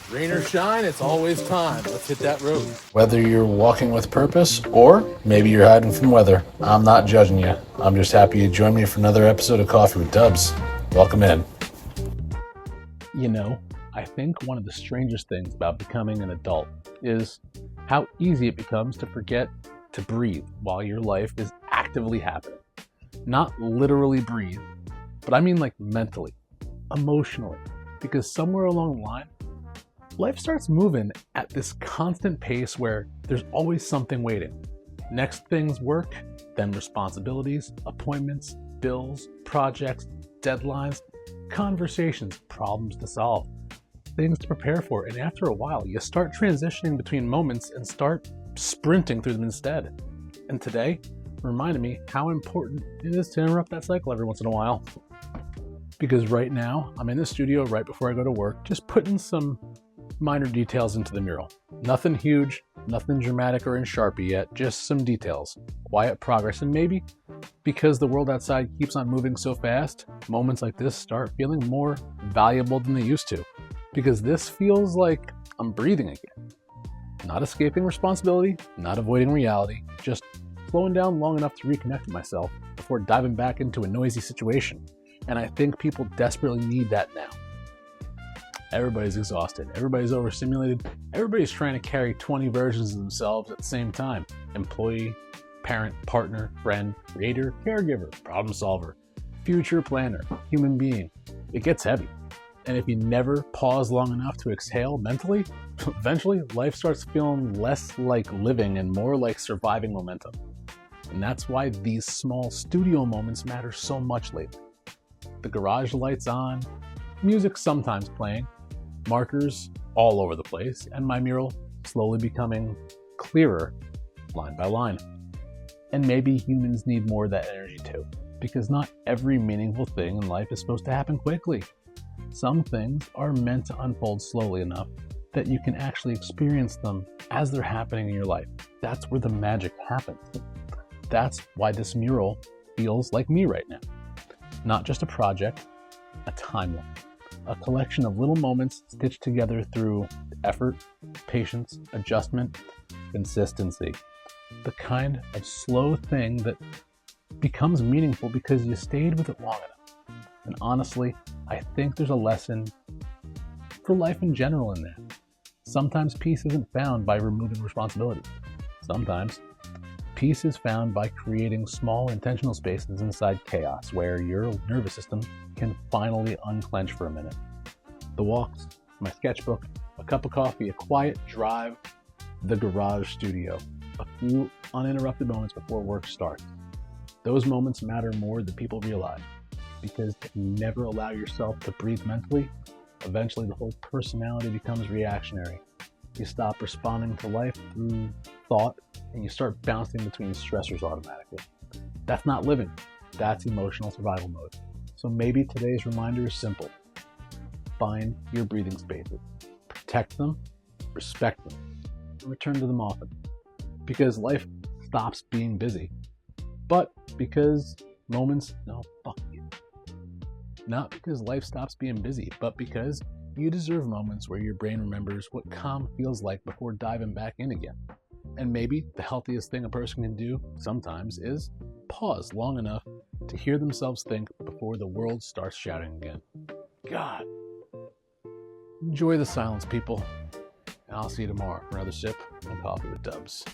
Rain or shine, it's always time. Let's hit that road. Whether you're walking with purpose or maybe you're hiding from weather, I'm not judging you. I'm just happy you joined me for another episode of Coffee with Dubs. Welcome in. You know, I think one of the strangest things about becoming an adult is how easy it becomes to forget to breathe while your life is actively happening. Not literally breathe, but I mean like mentally, emotionally, because somewhere along the line, life starts moving at this constant pace where there's always something waiting. Next things work, then responsibilities, appointments, bills, projects, deadlines, conversations, problems to solve, things to prepare for. And after a while, you start transitioning between moments and start sprinting through them instead. And today reminded me how important it is to interrupt that cycle every once in a while. Because right now, I'm in the studio right before I go to work, just putting some minor details into the mural. Nothing huge, nothing dramatic or in Sharpie yet, just some details. Quiet progress, and maybe because the world outside keeps on moving so fast, moments like this start feeling more valuable than they used to. Because this feels like I'm breathing again. Not escaping responsibility, not avoiding reality, just slowing down long enough to reconnect with myself before diving back into a noisy situation. And I think people desperately need that now. Everybody's exhausted, everybody's overstimulated, everybody's trying to carry 20 versions of themselves at the same time. Employee, parent, partner, friend, creator, caregiver, problem solver, future planner, human being. It gets heavy. And if you never pause long enough to exhale mentally, eventually life starts feeling less like living and more like surviving momentum. And that's why these small studio moments matter so much lately. The garage lights on, music sometimes playing, markers all over the place, and my mural slowly becoming clearer line by line. And maybe humans need more of that energy too, because not every meaningful thing in life is supposed to happen quickly. Some things are meant to unfold slowly enough that you can actually experience them as they're happening in your life. That's where the magic happens. That's why this mural feels like me right now. Not just a project, a timeline. A collection of little moments stitched together through effort, patience, adjustment, consistency. The kind of slow thing that becomes meaningful because you stayed with it long enough. And honestly, I think there's a lesson for life in general in that. Sometimes peace isn't found by removing responsibility. Sometimes peace is found by creating small intentional spaces inside chaos where your nervous system can finally unclench for a minute. The walks, my sketchbook, a cup of coffee, a quiet drive, the garage studio, a few uninterrupted moments before work starts. Those moments matter more than people realize, because if you never allow yourself to breathe mentally, eventually the whole personality becomes reactionary. You stop responding to life through thought and you start bouncing between stressors automatically. That's not living. That's emotional survival mode. So maybe today's reminder is simple. Find your breathing spaces. Protect them, respect them, and return to them often. Because life stops being busy. But because Not because life stops being busy, but because you deserve moments where your brain remembers what calm feels like before diving back in again. And maybe the healthiest thing a person can do sometimes is pause long enough to hear themselves think before the world starts shouting again. God. Enjoy the silence, people. And I'll see you tomorrow for another sip of Coffee with Dubs.